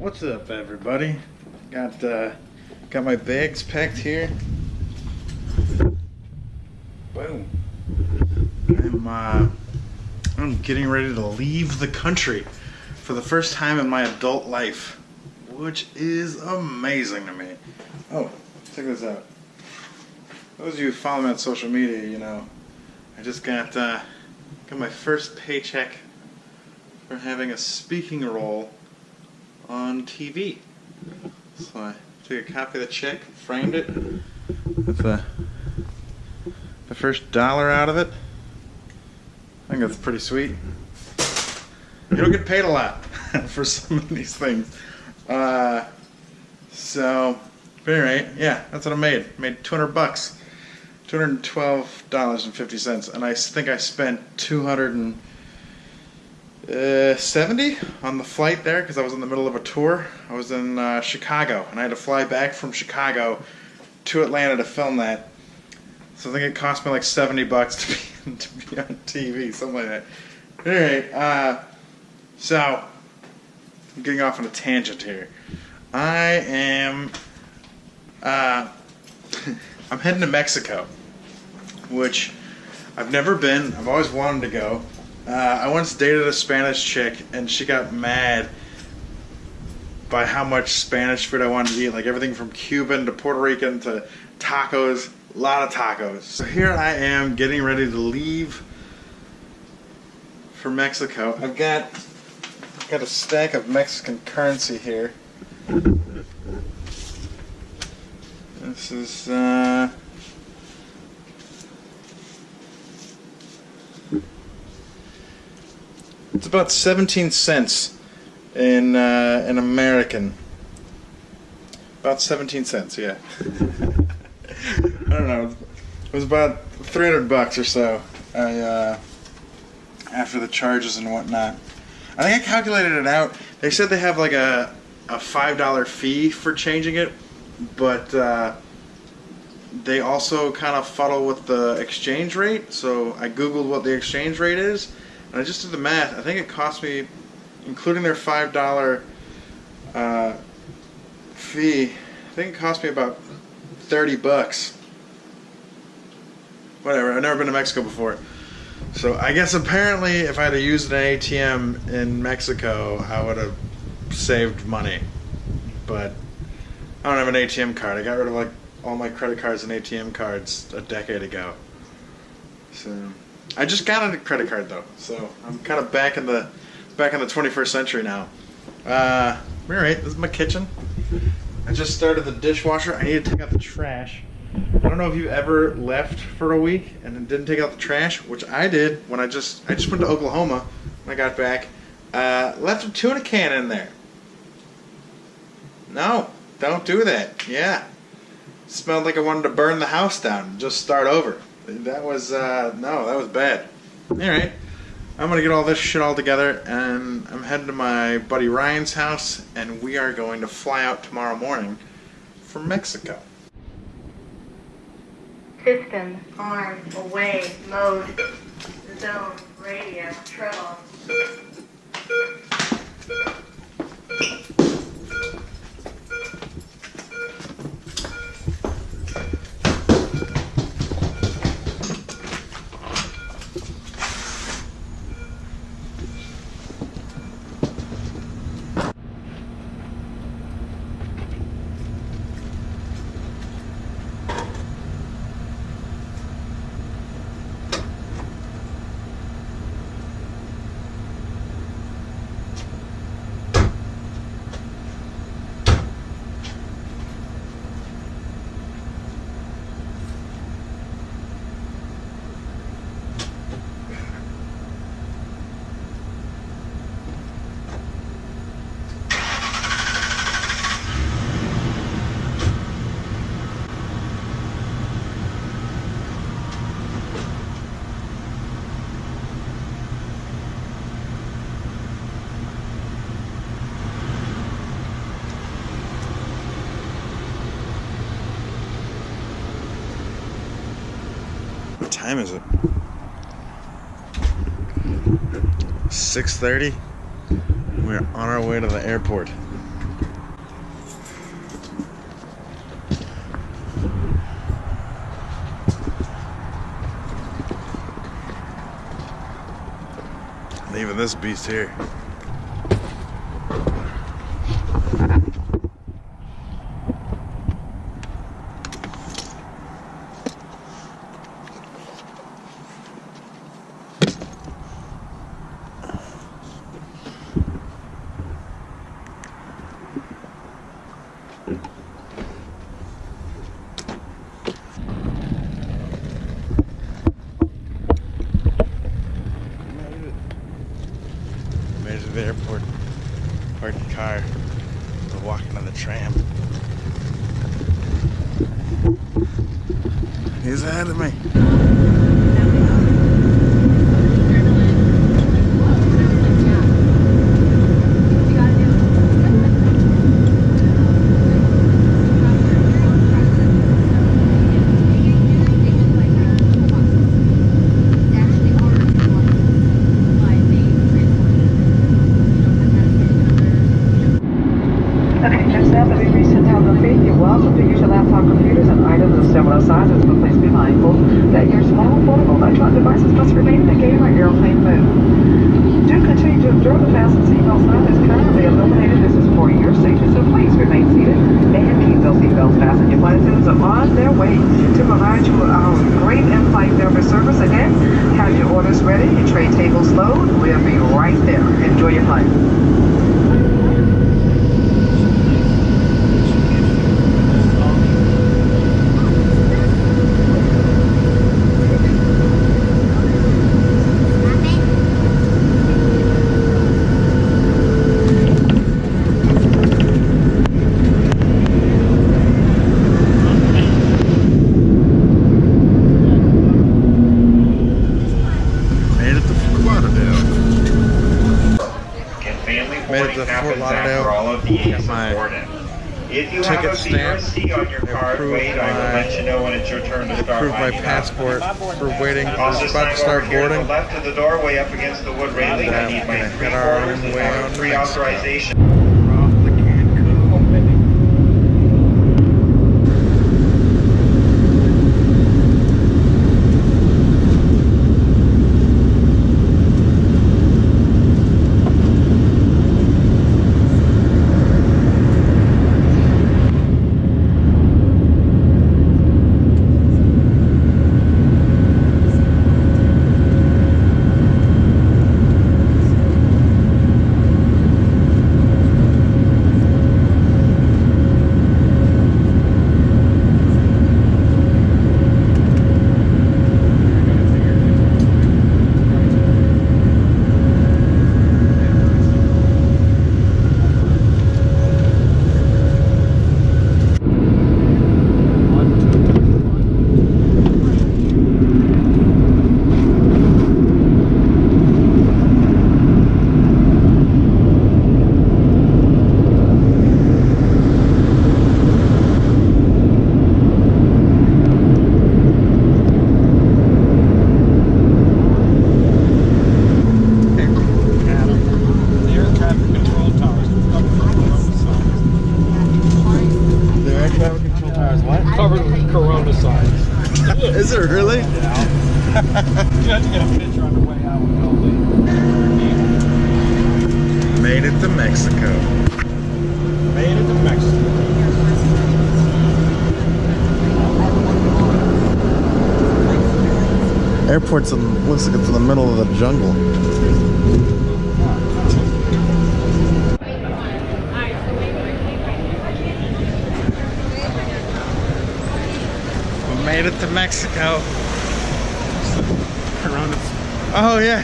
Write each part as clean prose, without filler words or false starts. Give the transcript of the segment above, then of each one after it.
What's up, everybody? Got my bags packed here. Boom. I'm getting ready to leave the country for the first time in my adult life, which is amazing to me. Oh, check this out. Those of you who follow me on social media, you know, I just got my first paycheck for having a speaking role on TV. So I took a copy of the check, framed it with the first dollar out of it. I think that's pretty sweet. You don't get paid a lot for some of these things. So, anyway, yeah, that's what I made. Made $200, $212.50, and I think I spent $270 on the flight there because I was in the middle of a tour. I was in Chicago, and I had to fly back from Chicago to Atlanta to film that. So I think it cost me like $70 to be on TV, something like that. Anyway, so I'm getting off on a tangent here. I'm heading to Mexico, which I've never been. I've always wanted to go. I once dated a Spanish chick, and she got mad by how much Spanish food I wanted to eat, like everything from Cuban to Puerto Rican to tacos, a lot of tacos. So here I am getting ready to leave for Mexico. I've got a stack of Mexican currency here. This is it's about 17 cents in American. About 17 cents, yeah. I don't know. It was about $300 or so. After the charges and whatnot. I think I calculated it out. They said they have like a $5 fee for changing it, but they also kind of fuddle with the exchange rate. So I googled what the exchange rate is, and I just did the math. I think it cost me, including their $5 fee, I think it cost me about $30. Whatever, I've never been to Mexico before. So I guess apparently if I had used an ATM in Mexico, I would have saved money. But I don't have an ATM card. I got rid of like all my credit cards and ATM cards a decade ago. So I just got a credit card though. So I'm kind of back in the 21st century now. Alright, this is my kitchen. I just started the dishwasher. I need to take out the trash. I don't know if you ever left for a week and then didn't take out the trash, which I did when I just went to Oklahoma when I got back. Left a tuna can in there. No, don't do that. Yeah. It smelled like I wanted to burn the house down and just start over. That was, no, that was bad. Alright, I'm going to get all this shit all together, and I'm heading to my buddy Ryan's house, and we are going to fly out tomorrow morning for Mexico. System, arm, away, mode, zone, radio, treble. time is it? 6:30. We're on our way to the airport. Even this beast here. Made it to the airport. Parked the car. We're walking on the tram. He's ahead of me. Okay, just now that we reached Hotel Fee, you're welcome to use your laptop computers and items of similar sizes, but please be mindful that your small portable electronic devices must remain in the game or airplane mode. Do continue to observe the fasten seatbelt sign is currently illuminated. This is for your safety, so please remain seated and keep those seatbelts fastened. Your flight attendants are on their way to provide you great in-flight service. Again, have your orders ready, your tray tables load. We'll be right there. Enjoy your flight. Made it to Fort Lauderdale. Got my ticket stamped. Approved my passport. For waiting. It's about to start boarding. Left of the doorway up against the wood railing. I need my Head our own way on to pre-authorization. Covered with Corona signs. Is it really? Yeah. You have to get a picture on the way out with all the... Made it to Mexico. Made it to Mexico. Airport's looks like it's in the middle of the jungle. Made it to Mexico. Oh yeah.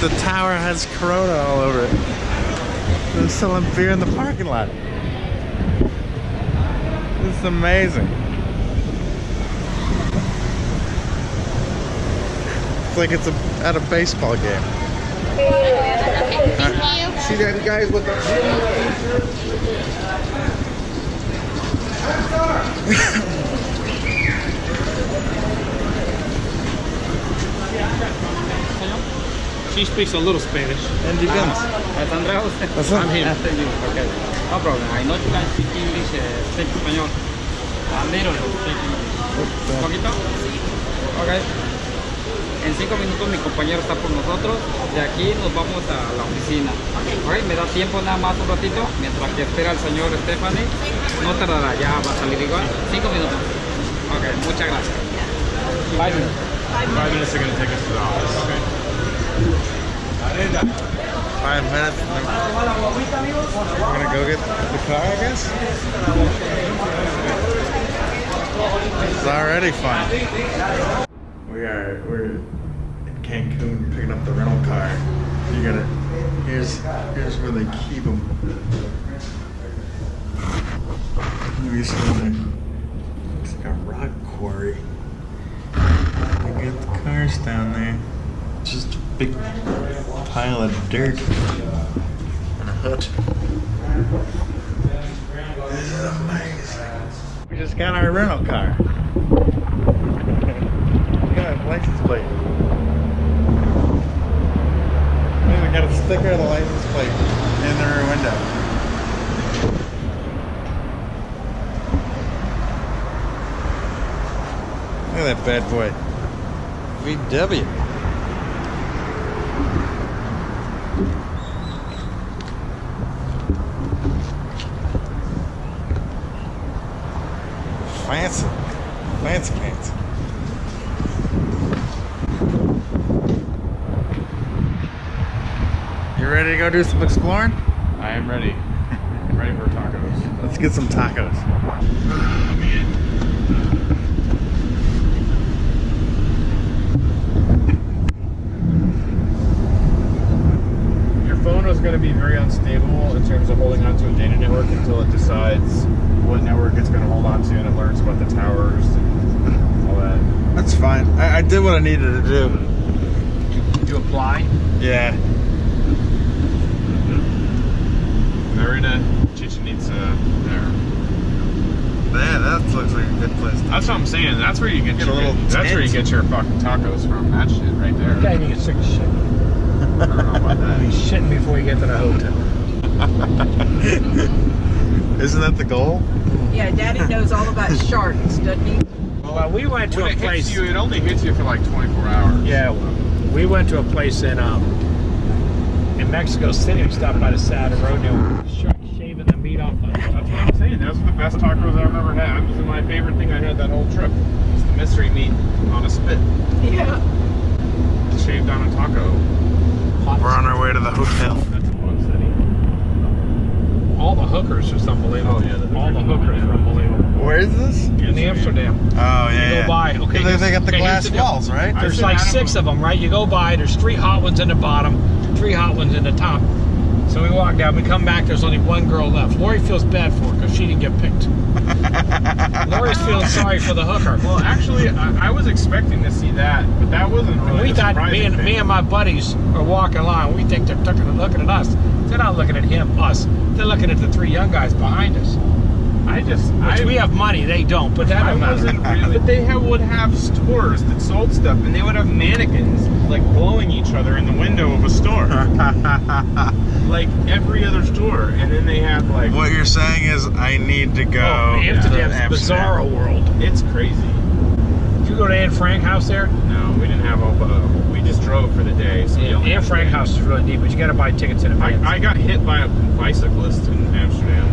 the tower has Corona all over it. They're selling beer in the parking lot. This is amazing. It's like it's at a baseball game. See that guys with the She speaks a little Spanish. And you can. I'm here. Okay. No problem. I know you can speak English, speak español. little, thank you. ¿Un poquito? Ok. En 5 minutos mi compañero está por nosotros. De aquí nos vamos a la oficina. Ok, me da tiempo nada más un ratito mientras que espera el señor Stephanie. No tardará, ya va a salir igual. 5 minutos. Ok, muchas gracias. 5 minutes. 5 minutes are going to take us to the office. Okay. 5 minutes. We're gonna go get the car, I guess. It's already fun. We're in Cancun picking up the rental car. Here's where they keep them. It's like a rock quarry. They get the cars down there. It's just a big pile of dirt and a hut. This is amazing. We just got our rental car. Look at that license plate. We got a sticker of the license plate in the rear window. Look at that bad boy. VW. Fancy. Fancy pants. You ready to go do some exploring? I am ready. I'm ready for tacos. Let's get some tacos. Your phone is going to be very unstable in terms of holding onto a data network until it decides what network it's going to hold on to, and it learns about the towers and all that. That's fine. I did what I needed to do. You apply? Yeah. They're in Chichen Itza there. Yeah, that looks like a good place. That's what I'm saying. That's where you get Get a your little that's where you tent. get your fucking tacos from. That shit right there. Okay, you get sick of shit. I don't know about that. Be shitting before you get to the hotel. Isn't that the goal? Yeah, Daddy knows all about sharks, doesn't he? Well, we went to When a it place. hits you, it only hits you for like 24 hours. Yeah, we went to a place in Mexico City. We stopped by the side of the road. They were shaving the meat off the. That's what I'm saying. Those are the best tacos I've ever had. This is my favorite thing I had that whole trip. It's the mystery meat on a spit. Yeah. Shaved on a taco. We're on our way to the hotel. That's a fun city. All the hookers are unbelievable. Oh, yeah, all the hookers are unbelievable. Where is this? In Amsterdam. Oh, yeah. You yeah. go by. Okay, They got the okay, glass here's the deal. walls, right? I There's said like Adam 6 of them, right? You go by. There's 3 hot ones in the bottom, 3 hot ones in the top. So we walk down. We come back. There's only 1 girl left. Lori feels bad for her because she didn't get picked. Lori's feeling sorry for the hooker. Well, actually, I was expecting to see that, but that wasn't really We the thought surprising thing. me and my buddies are walking along. We think they're looking at us. They're not looking at us. They're looking at the 3 young guys behind us. We have money, they don't. But that I don't matter. wasn't really. But they would have stores that sold stuff, and they would have mannequins like blowing each other in the window of a store, like every other store. And then they have like. What you're saying is I need to go Oh, to Amsterdam's Amsterdam. bizarro world. It's crazy. Did you go to Anne Frank house there? No, we didn't have a. We just drove for the day. So we only Anne had Frank to- house is really neat, but you got to buy tickets in advance. I got hit by a bicyclist in Amsterdam.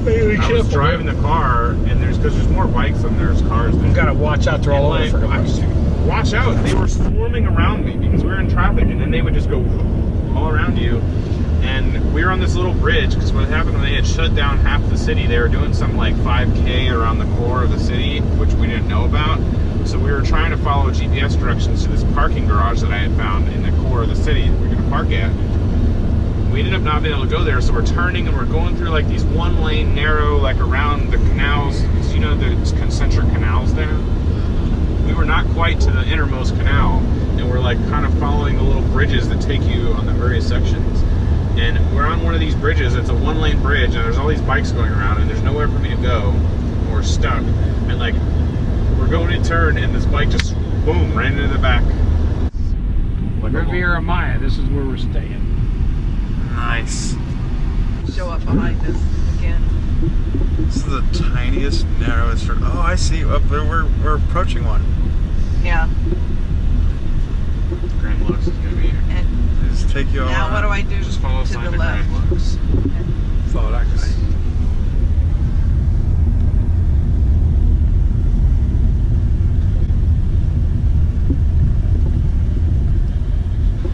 I was driving the car, and because there's more bikes than there's cars. You got to watch out. They're all over And, for like, bikes. watch out. They were swarming around me because we were in traffic, and then they would just go all around you. And we were on this little bridge because what happened when they had shut down half the city, they were doing some like 5K around the core of the city, which we didn't know about. So we were trying to follow GPS directions to this parking garage that I had found in the core of the city that we were going to park at. We ended up not being able to go there, so we're turning and we're going through like these 1-lane narrow, like around the canals. You know, the concentric canals there. We were not quite to the innermost canal, and we're like kind of following the little bridges that take you on the various sections. And we're on one of these bridges. It's a 1-lane bridge, and there's all these bikes going around, and there's nowhere for me to go. We're stuck, and like we're going to turn, and this bike just boom ran into the back. Like Riviera Maya, this is where we're staying. Nice. Show up behind us again. This is the tiniest, narrowest. Oh, I see. Oh, we're approaching one. Yeah. Grand Lux is gonna be here. And Just take you all now what do I do Just follow to sign the to left? Grand Lux. Follow that guy.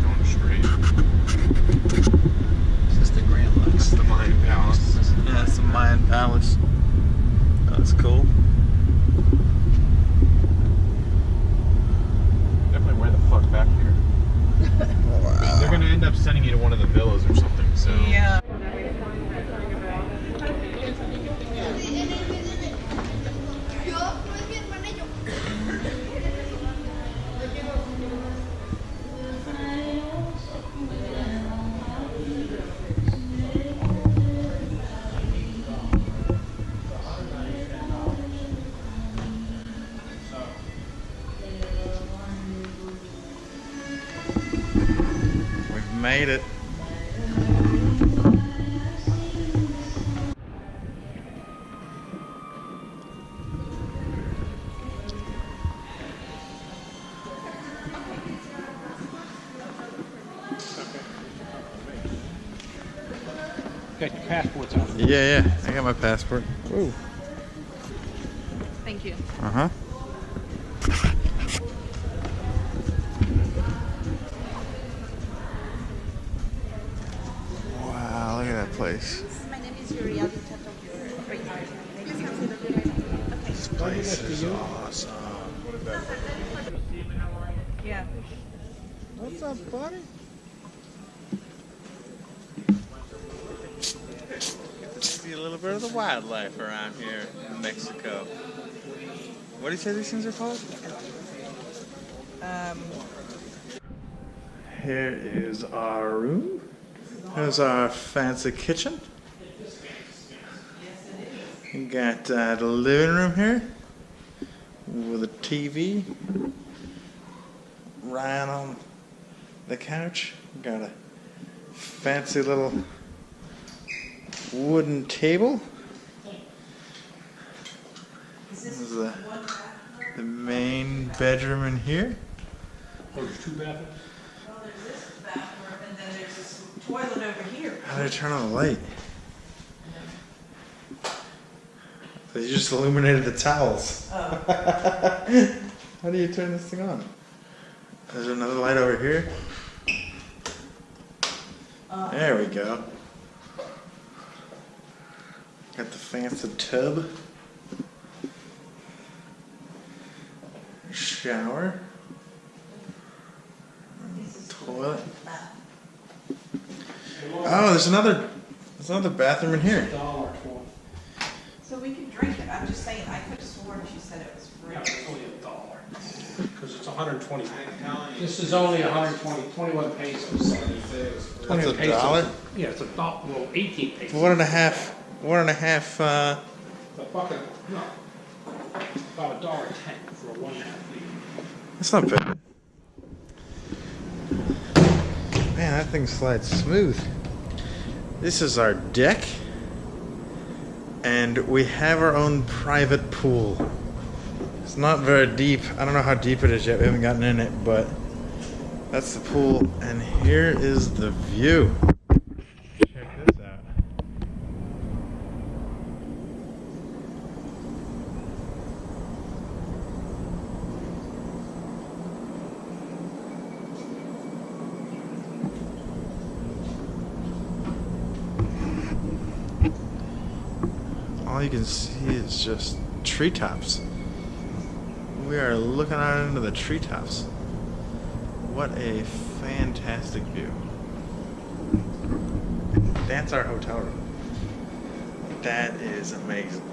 Going straight. This is the Grand Lux. This is the Mayan Palace. Yeah, it's the Mayan Palace. Oh, that's cool. Definitely where the fuck back here. They're gonna end up sending you to one of the villas or something. So Yeah. We've made it. Got your passports out. Yeah, I got my passport. Ooh. Thank you. Uh-huh. Wow, look at that place. My name is Yuri. I'll be top of your radar. This place is awesome. Yeah. What's up, buddy? Get to see a little bit of the wildlife around here in Mexico. What do you say these things are called? Here is our room. Here's our fancy kitchen. We got the living room here with a TV. Right on the couch. Got a fancy little wooden table. This is the main bedroom in here. Oh, there's two bathrooms? Well, there's this bathroom and then there's this toilet over here. How do I turn on the light? They just illuminated the towels. Oh. How do you turn this thing on? There's another light over here. There we go. Got the fancy tub. Shower. Toilet. Oh, there's another bathroom in here. $1.20. So we can drink it. I'm just saying, I could have sworn she said it was free. Yeah, it's only $1. Because it's 120. This is only 120, 21 pesos. That's 21 $1? pesos. Yeah, it's $1. Well, 18 pesos. One and a half. The fucking, no. About $1.10 for a 1.5 liter. That's not bad. Man, that thing slides smooth. This is our deck. And we have our own private pool. It's not very deep. I don't know how deep it is yet. We haven't gotten in it, but that's the pool. And here is the view. Check this out. All you can see is just treetops. We are looking out into the treetops. What a fantastic view. That's our hotel room. That is amazing.